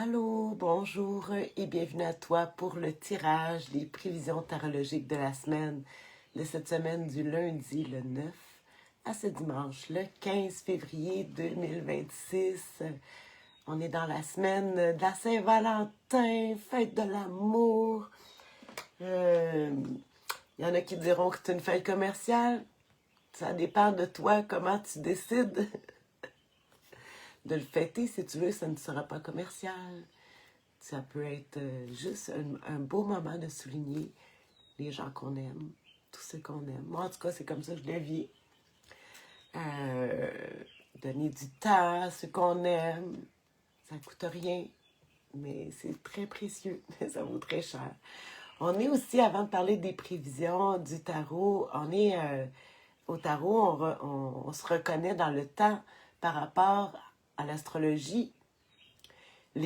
Allô, bonjour et bienvenue à toi pour le tirage des prévisions tarologiques de la semaine, de cette semaine du lundi le 9 à ce dimanche le 15 février 2026. On est dans la semaine de la Saint-Valentin, fête de l'amour. Il y en a qui diront que c'est une fête commerciale. Ça dépend de toi, comment tu décides de le fêter. Si tu veux, ça ne sera pas commercial. Ça peut être juste un beau moment de souligner les gens qu'on aime, tous ceux qu'on aime. Moi, en tout cas, c'est comme ça que je le vis. Donner du temps à ceux qu'on aime, ça ne coûte rien, mais c'est très précieux, ça vaut très cher. On est aussi, avant de parler des prévisions du tarot, on est au tarot, on se reconnaît dans le temps par rapport à l'astrologie. On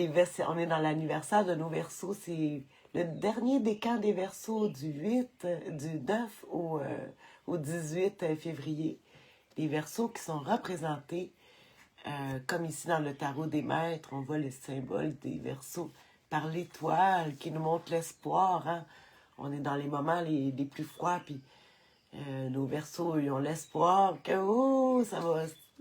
est dans l'anniversaire de nos Verseaux. C'est le dernier décan des Verseaux du 9 au 18 février. Les Verseaux qui sont représentés, comme ici dans le tarot des maîtres, on voit le symbole des Verseaux par l'étoile qui nous montre l'espoir. Hein? On est dans les moments les plus froids, puis nos Verseaux, ils ont l'espoir que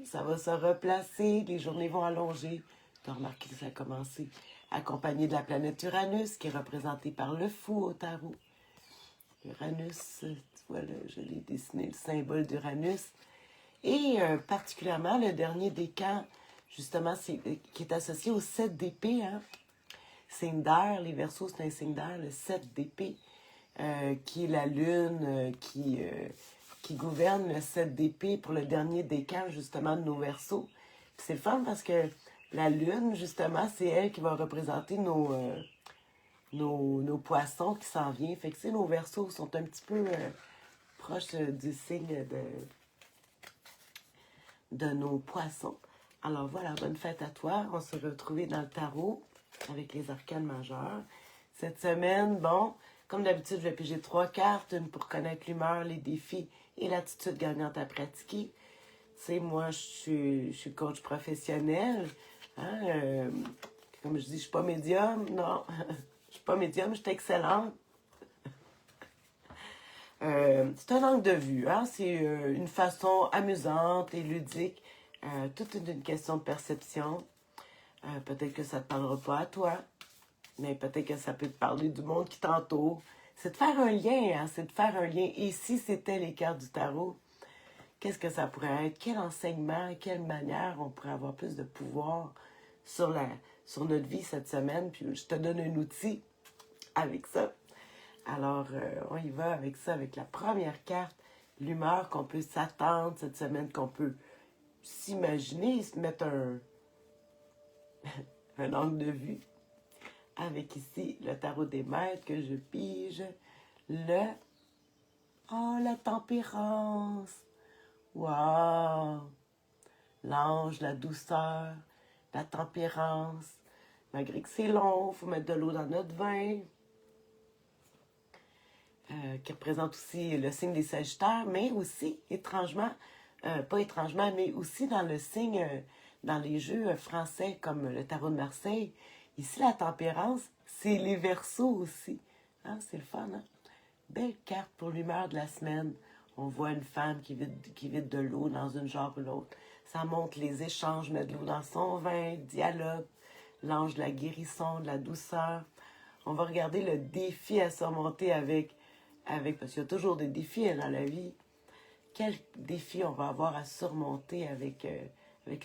ça va se replacer, les journées vont allonger. Tu as remarqué que ça a commencé accompagné de la planète Uranus, qui est représentée par le fou au tarot. Uranus, tu vois, je l'ai dessiné, le symbole d'Uranus. Et particulièrement le dernier décan, justement, qui est associé au 7 d'épée. Hein? Signe d'air, les Verseaux, c'est un signe d'air, le 7 d'épée, qui est la lune qui gouverne le 7 d'épée pour le dernier décan, justement, de nos Verseaux. C'est le fun parce que la lune, justement, c'est elle qui va représenter nos poissons qui s'en viennent. Fait que nos Verseaux sont un petit peu proches du signe de nos poissons. Alors voilà, bonne fête à toi. On se retrouve dans le tarot avec les arcanes majeures. Cette semaine, bon, comme d'habitude, je vais piger 3 cartes, une pour connaître l'humeur, les défis et l'attitude gagnante à pratiquer. Tu sais, moi, je suis coach professionnel. Hein, comme je dis, je suis pas médium. Non, je suis pas médium, je suis excellente. C'est un angle de vue. Hein? C'est une façon amusante et ludique. Toute une question de perception. Peut-être que ça ne te parlera pas à toi, mais peut-être que ça peut te parler du monde qui t'entoure. C'est de faire un lien, hein? C'est de faire un lien. Et si c'était les cartes du tarot, qu'est-ce que ça pourrait être? Quel enseignement, quelle manière on pourrait avoir plus de pouvoir sur notre vie cette semaine? Puis je te donne un outil avec ça. Alors, on y va avec ça, avec la première carte, l'humeur qu'on peut s'attendre cette semaine, qu'on peut s'imaginer, se mettre un angle de vue. Avec ici le tarot des maîtres que je pige, la tempérance. Wow! L'ange, la douceur, la tempérance. Malgré que c'est long, il faut mettre de l'eau dans notre vin. Qui représente aussi le signe des Sagittaires, mais aussi, étrangement, pas étrangement, mais aussi dans le signe, dans les jeux français comme le tarot de Marseille. Ici, la tempérance, c'est les Verseaux aussi. Hein? C'est le fun, hein? Belle carte pour l'humeur de la semaine. On voit une femme qui vide de l'eau dans une jarre ou l'autre. Ça montre les échanges, mettre de l'eau dans son vin, dialogue, l'ange de la guérison, de la douceur. On va regarder le défi à surmonter parce qu'il y a toujours des défis dans la vie. Quel défi on va avoir à surmonter avec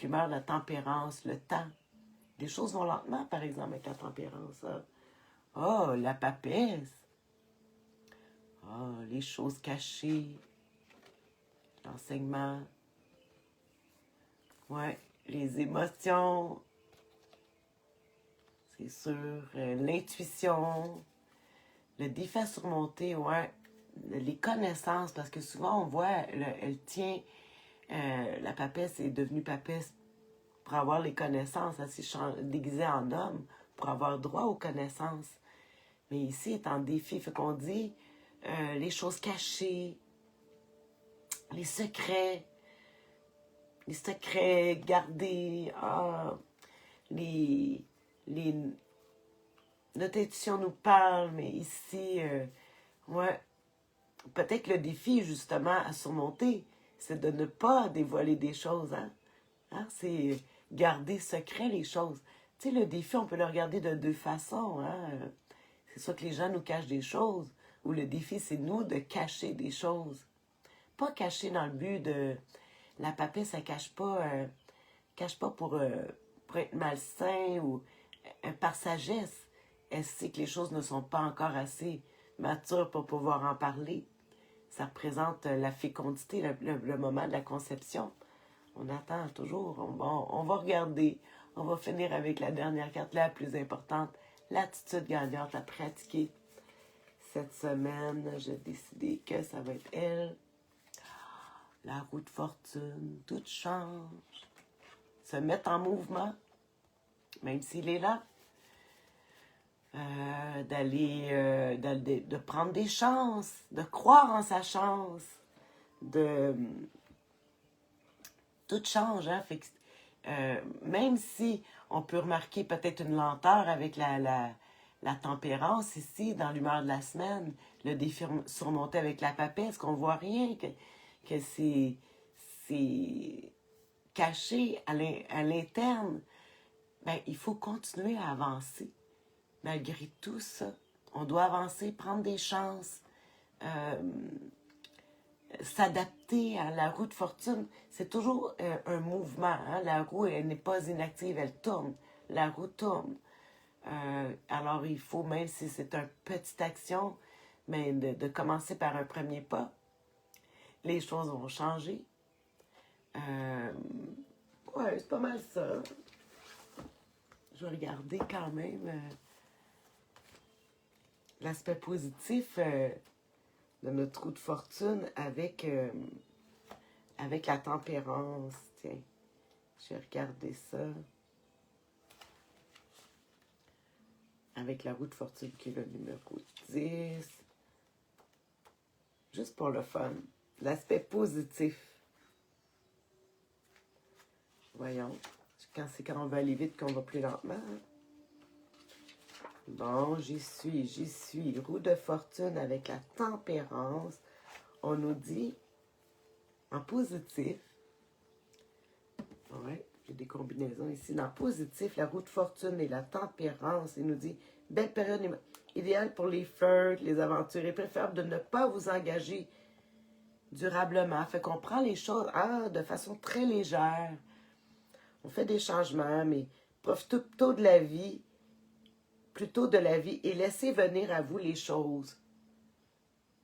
l'humeur, la tempérance, le temps? Les choses vont lentement, par exemple, avec la tempérance. Oh, la papesse. Oh, les choses cachées. L'enseignement. Ouais, les émotions. C'est sûr. L'intuition. Le défi à surmonter, ouais. Les connaissances, parce que souvent, on voit, elle tient... la papesse est devenue papesse pour avoir les connaissances. Elle s'est déguisée en homme pour avoir droit aux connaissances. Mais ici, est en défi. Fait qu'on dit les choses cachées, les secrets gardés, les les, notre intuition nous parle, mais ici, ouais, peut-être que le défi, justement, à surmonter, c'est de ne pas dévoiler des choses, hein? C'est garder secret les choses. Tu sais, le défi, on peut le regarder de deux façons, hein? C'est soit que les gens nous cachent des choses, ou le défi, c'est nous de cacher des choses. Pas cacher dans le but de... La papesse, elle cache pas pour être malsain ou par sagesse. Elle sait que les choses ne sont pas encore assez matures pour pouvoir en parler. Ça représente la fécondité, le moment de la conception. On attend toujours, on va regarder. On va finir avec la dernière carte, la plus importante, l'attitude gagnante à pratiquer. Cette semaine, j'ai décidé que ça va être elle. La roue de fortune, tout change. Se mettre en mouvement, même s'il est là. De prendre des chances, de croire en sa chance, tout change, hein? Fait que, même si on peut remarquer peut-être une lenteur avec la tempérance ici, dans l'humeur de la semaine, le défi surmonté avec la papesse, qu'on voit rien, que c'est caché à l'interne, ben, il faut continuer à avancer. Malgré tout ça, on doit avancer, prendre des chances, s'adapter à la roue de fortune. C'est toujours un mouvement. Hein? La roue, elle n'est pas inactive, elle tourne. La roue tourne. Alors, il faut, même si c'est une petite action, mais de commencer par un premier pas. Les choses vont changer. Ouais, c'est pas mal ça. Je vais regarder quand même l'aspect positif de notre roue de fortune avec la tempérance. Tiens, je vais regarder ça. Avec la roue de fortune qui est le numéro 10. Juste pour le fun. L'aspect positif. Voyons. Quand on va aller vite, qu'on va plus lentement. Hein? Bon, j'y suis. Roue de fortune avec la tempérance. On nous dit, en positif, ouais, j'ai des combinaisons ici. Dans positif, la roue de fortune et la tempérance, il nous dit, belle période idéale pour les flirts, les aventures. Il est préférable de ne pas vous engager durablement. Fait qu'on prend les choses de façon très légère. On fait des changements, mais profitez plutôt de la vie, et laissez venir à vous les choses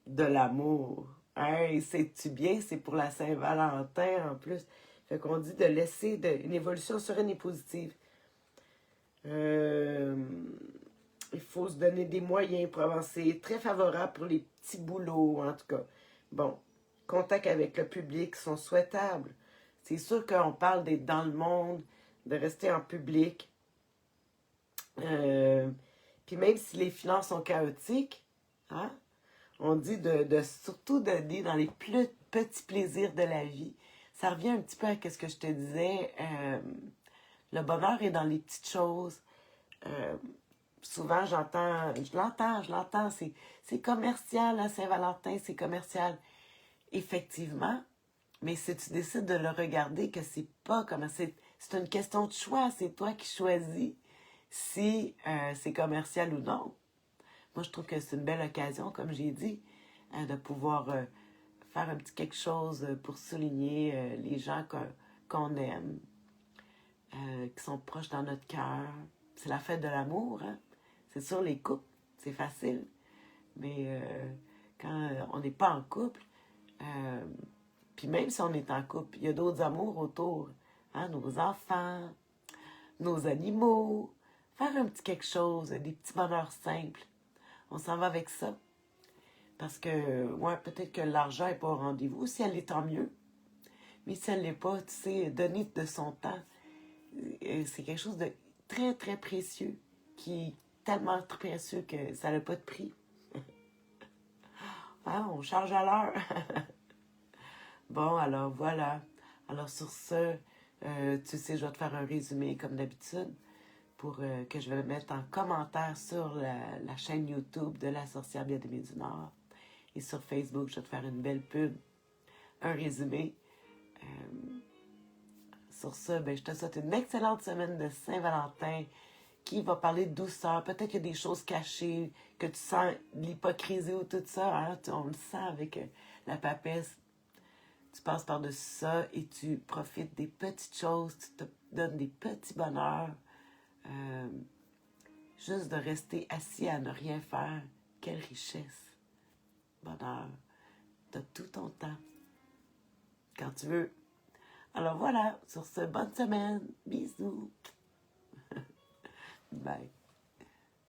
de l'amour. Hey, sais-tu bien, c'est pour la Saint-Valentin en plus. Fait qu'on dit de laisser une évolution sereine et positive. Il faut se donner des moyens pour avancer. Très favorable pour les petits boulots, en tout cas. Bon, contacts avec le public sont souhaitables. C'est sûr qu'on parle d'être dans le monde, de rester en public. Puis même si les finances sont chaotiques, hein, on dit surtout d'aller dans les plus petits plaisirs de la vie. Ça revient un petit peu à ce que je te disais. Le bonheur est dans les petites choses. Souvent, je l'entends. C'est commercial, hein, Saint-Valentin, c'est commercial. Effectivement. Mais si tu décides de le regarder, que c'est pas comme c'est une question de choix, c'est toi qui choisis si c'est commercial ou non. Moi, je trouve que c'est une belle occasion, comme j'ai dit, de pouvoir faire un petit quelque chose pour souligner les gens qu'on aime, qui sont proches dans notre cœur. C'est la fête de l'amour, hein? C'est sûr, les couples, c'est facile. Mais quand on n'est pas en couple, puis même si on est en couple, il y a d'autres amours autour. Hein? Nos enfants, nos animaux. Faire un petit quelque chose, des petits bonheurs simples. On s'en va avec ça. Parce que, ouais, peut-être que l'argent n'est pas au rendez-vous. Si elle l'est, tant mieux. Mais si elle ne l'est pas, tu sais, donner de son temps, c'est quelque chose de très, très précieux, qui est tellement précieux que ça n'a pas de prix. Hein, on charge à l'heure. Bon, alors voilà. Alors sur ce, tu sais, je vais te faire un résumé comme d'habitude. que je vais mettre en commentaire sur la chaîne YouTube de la sorcière bien-aimée du Nord. Et sur Facebook, je vais te faire une belle pub, un résumé. Sur ça, ben, je te souhaite une excellente semaine de Saint-Valentin qui va parler de douceur. Peut-être qu'il y a des choses cachées, que tu sens l'hypocrisie ou tout ça. Hein? On le sent avec la papesse. Tu passes par-dessus ça et tu profites des petites choses. Tu te donnes des petits bonheurs. Juste de rester assis à ne rien faire. Quelle richesse. Bonheur. Tu as tout ton temps. Quand tu veux. Alors voilà, sur ce, bonne semaine. Bisous. Bye.